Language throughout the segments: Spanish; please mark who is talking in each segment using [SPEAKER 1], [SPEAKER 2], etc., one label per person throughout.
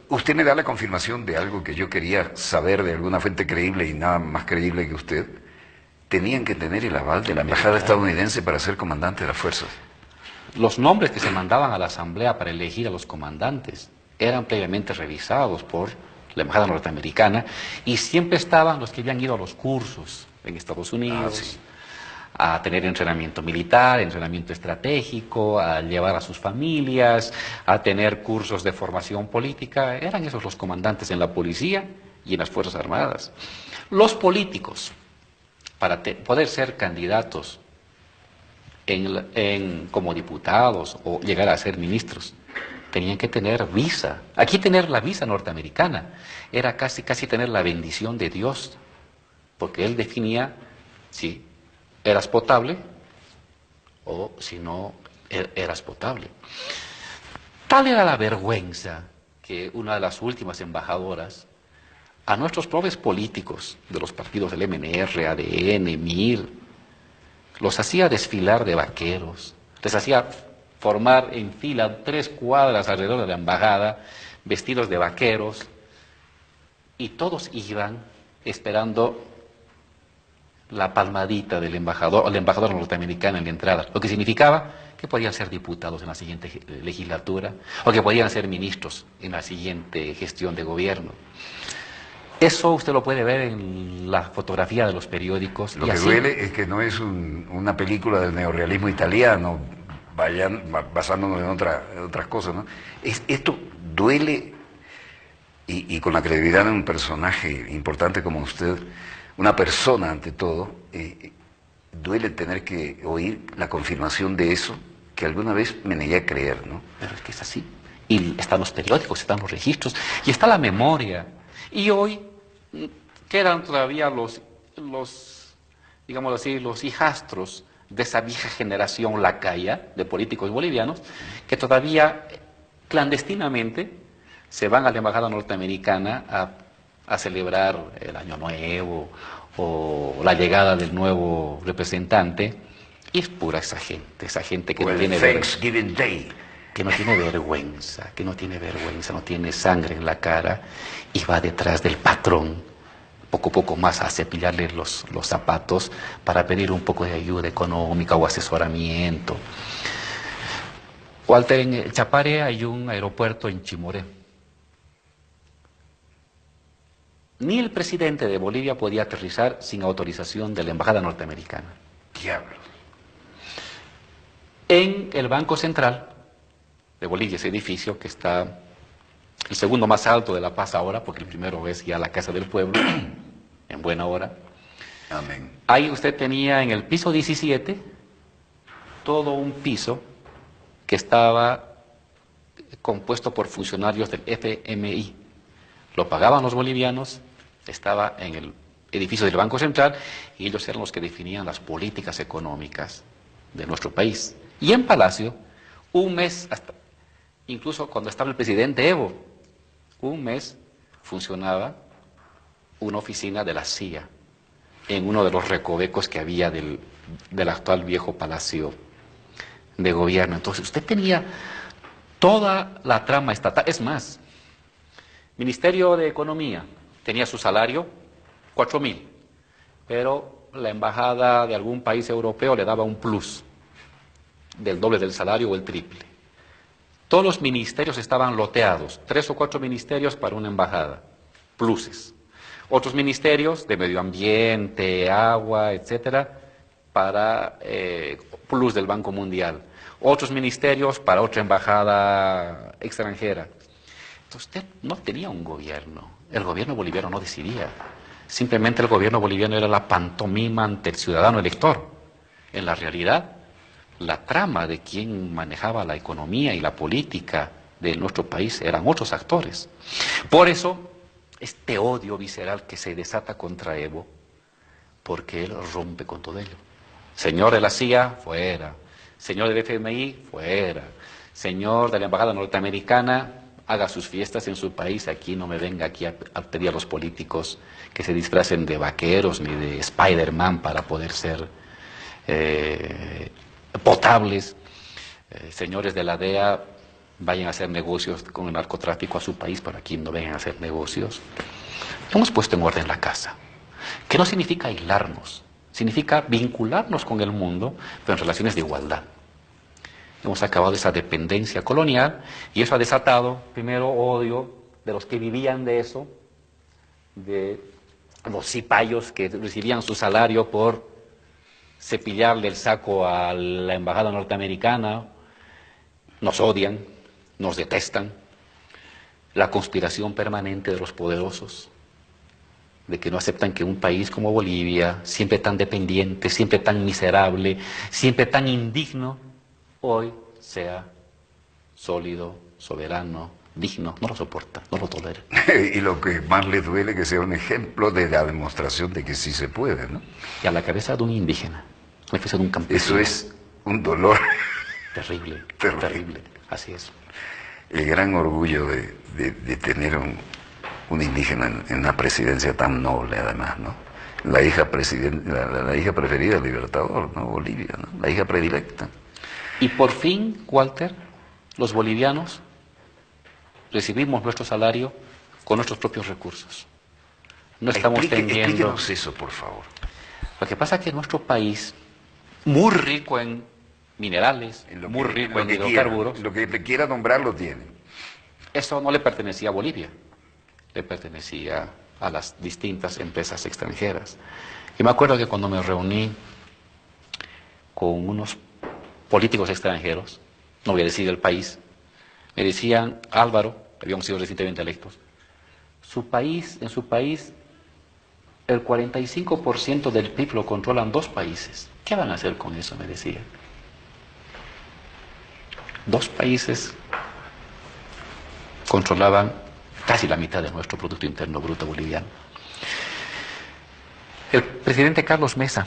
[SPEAKER 1] Usted me da la confirmación de algo que yo quería saber de alguna fuente creíble y nada más creíble que usted. Tenían que tener el aval de la embajada estadounidense para ser comandante de las fuerzas.
[SPEAKER 2] Los nombres que se mandaban a la asamblea para elegir a los comandantes eran previamente revisados por la embajada norteamericana y siempre estaban los que habían ido a los cursos en Estados Unidos,
[SPEAKER 1] Sí.
[SPEAKER 2] a tener entrenamiento militar, entrenamiento estratégico, a llevar a sus familias, a tener cursos de formación política. Eran esos los comandantes en la policía y en las Fuerzas Armadas. Los políticos, para poder ser candidatos como diputados o llegar a ser ministros, tenían que tener visa. Aquí tener la visa norteamericana era casi tener la bendición de Dios, porque él definía si eras potable o si no eras potable. Tal era la vergüenza que una de las últimas embajadoras a nuestros propios políticos de los partidos del MNR, ADN, MIR, los hacía desfilar de vaqueros, les hacía formar en fila 3 cuadras alrededor de la embajada, vestidos de vaqueros, y todos iban esperando la palmadita del embajador, o la embajadora norteamericana en la entrada, lo que significaba que podían ser diputados en la siguiente legislatura, o que podían ser ministros en la siguiente gestión de gobierno. Eso usted lo puede ver en la fotografía de los periódicos.
[SPEAKER 1] Lo que duele es que no es una película del neorrealismo italiano, basándonos en otras cosas, ¿no? Esto duele, y con la credibilidad de un personaje importante como usted, una persona ante todo, duele tener que oír la confirmación de eso que alguna vez me negué a creer, ¿no?
[SPEAKER 2] Pero es que es así. Y están los periódicos, están los registros, y está la memoria. Y hoy quedan todavía digamos así, los hijastros de esa vieja generación lacaya de políticos bolivianos que todavía clandestinamente se van a la embajada norteamericana a celebrar el Año Nuevo o la llegada del nuevo representante, y es pura esa gente que no tiene
[SPEAKER 1] Thanksgiving Day.
[SPEAKER 2] Que no tiene vergüenza, no tiene sangre en la cara y va detrás del patrón, poco a poco más a cepillarle los zapatos para pedir un poco de ayuda económica o asesoramiento. Walter, en Chapare hay un aeropuerto en Chimoré. Ni el presidente de Bolivia podía aterrizar sin autorización de la embajada norteamericana.
[SPEAKER 1] Diablo.
[SPEAKER 2] En el Banco Central de Bolivia, ese edificio que está el segundo más alto de La Paz ahora, porque el primero es ya la Casa del Pueblo, en buena hora.
[SPEAKER 1] Amén.
[SPEAKER 2] Ahí usted tenía en el piso 17 todo un piso que estaba compuesto por funcionarios del FMI. Lo pagaban los bolivianos, estaba en el edificio del Banco Central y ellos eran los que definían las políticas económicas de nuestro país. Y en Palacio, un mes, incluso cuando estaba el presidente Evo, un mes funcionaba una oficina de la CIA en uno de los recovecos que había del actual viejo Palacio de Gobierno. Entonces usted tenía toda la trama estatal. Es más, Ministerio de Economía tenía su salario 4.000, pero la embajada de algún país europeo le daba un plus del doble del salario o el triple. Todos los ministerios estaban loteados, 3 o 4 ministerios para una embajada, pluses. Otros ministerios de medio ambiente, agua, etcétera, para plus del Banco Mundial. Otros ministerios para otra embajada extranjera. Entonces usted no tenía un gobierno, el gobierno boliviano no decidía. Simplemente el gobierno boliviano era la pantomima ante el ciudadano elector. En la realidad, la trama de quien manejaba la economía y la política de nuestro país eran otros actores. Por eso, este odio visceral que se desata contra Evo, porque él rompe con todo ello. Señor de la CIA, fuera. Señor del FMI, fuera. Señor de la embajada norteamericana, haga sus fiestas en su país, aquí no me venga aquí a pedir a los políticos que se disfracen de vaqueros ni de Spider-Man para poder ser potables. Señores de la DEA, vayan a hacer negocios con el narcotráfico a su país, para aquí no vengan a hacer negocios. Hemos puesto en orden la casa, que no significa aislarnos, significa vincularnos con el mundo, pero en relaciones de igualdad. Hemos acabado esa dependencia colonial y eso ha desatado, primero, odio de los que vivían de eso, de los cipayos que recibían su salario por cepillarle el saco a la embajada norteamericana. Nos odian, nos detestan. La conspiración permanente de los poderosos, de que no aceptan que un país como Bolivia, siempre tan dependiente, siempre tan miserable, siempre tan indigno, hoy sea sólido, soberano, digno. No lo soporta, no lo tolera.
[SPEAKER 1] Y lo que más le duele que sea un ejemplo de la demostración de que sí se puede, ¿no?
[SPEAKER 2] Y a la cabeza de un indígena, a la cabeza de un campesino.
[SPEAKER 1] Eso es un dolor
[SPEAKER 2] terrible,
[SPEAKER 1] terrible.
[SPEAKER 2] terrible, así es.
[SPEAKER 1] El gran orgullo de tener un indígena en una presidencia tan noble, además, ¿no? La hija la hija preferida del Libertador, ¿no? Bolivia, ¿no? La hija predilecta.
[SPEAKER 2] Y por fin, Walter, los bolivianos recibimos nuestro salario con nuestros propios recursos. No estamos tendiendo...
[SPEAKER 1] Explíquenos eso, por favor.
[SPEAKER 2] Lo que pasa es que nuestro país, muy rico en minerales, muy rico en hidrocarburos,
[SPEAKER 1] lo que quiera nombrar lo tiene.
[SPEAKER 2] eso no le pertenecía a Bolivia, le pertenecía a las distintas empresas extranjeras. Y me acuerdo que cuando me reuní con unos políticos extranjeros, no voy a decir el país, me decían: Álvaro, habíamos sido recientemente electos, en su país, el 45% del PIB lo controlan 2 países. ¿Qué van a hacer con eso?, me decían. 2 países controlaban casi la mitad de nuestro Producto Interno Bruto boliviano. El presidente Carlos Mesa,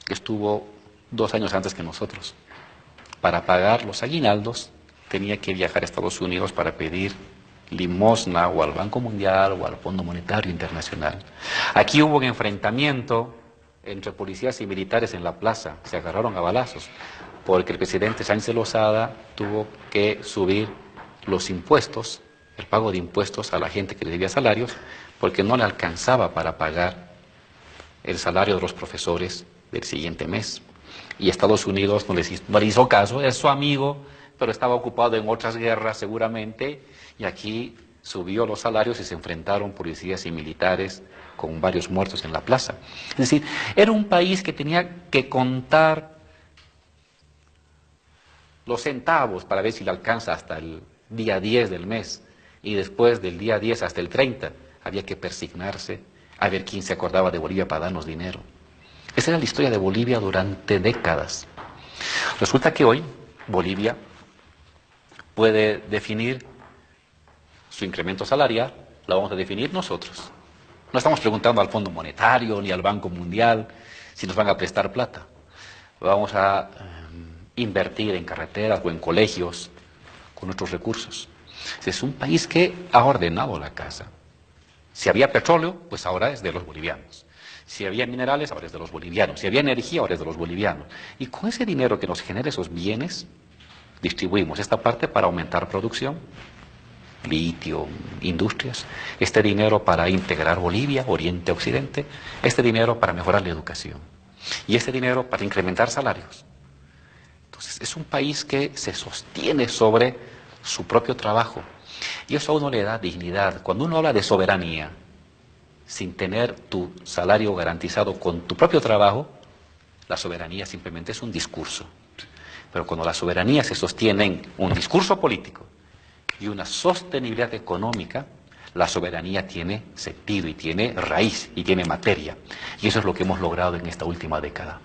[SPEAKER 2] que estuvo 2 años antes que nosotros, para pagar los aguinaldos, tenía que viajar a Estados Unidos para pedir limosna o al Banco Mundial o al Fondo Monetario Internacional. Aquí hubo un enfrentamiento entre policías y militares en la plaza, se agarraron a balazos, porque el presidente Sáenz de Lozada tuvo que subir los impuestos, el pago de impuestos a la gente que recibía salarios, porque no le alcanzaba para pagar el salario de los profesores del siguiente mes. Y Estados Unidos no le hizo caso, es su amigo, pero estaba ocupado en otras guerras seguramente, y aquí subió los salarios y se enfrentaron policías y militares con varios muertos en la plaza. Es decir, era un país que tenía que contar los centavos para ver si le alcanza hasta el día 10 del mes, y después del día 10 hasta el 30 había que persignarse a ver quién se acordaba de Bolivia para darnos dinero. Esa era la historia de Bolivia durante décadas. Resulta que hoy Bolivia puede definir su incremento salarial, lo vamos a definir nosotros. No estamos preguntando al Fondo Monetario ni al Banco Mundial si nos van a prestar plata. Vamos a invertir en carreteras o en colegios con nuestros recursos. Es un país que ha ordenado la casa. Si había petróleo, pues ahora es de los bolivianos. Si había minerales, ahora es de los bolivianos. Si había energía, ahora es de los bolivianos. Y con ese dinero que nos genera esos bienes, distribuimos esta parte para aumentar producción, litio, industrias, este dinero para integrar Bolivia, Oriente, Occidente, este dinero para mejorar la educación y este dinero para incrementar salarios. Entonces, es un país que se sostiene sobre su propio trabajo y eso a uno le da dignidad. Cuando uno habla de soberanía, sin tener tu salario garantizado con tu propio trabajo, la soberanía simplemente es un discurso. Pero cuando la soberanía se sostiene en un discurso político y una sostenibilidad económica, la soberanía tiene sentido y tiene raíz y tiene materia. Y eso es lo que hemos logrado en esta última década.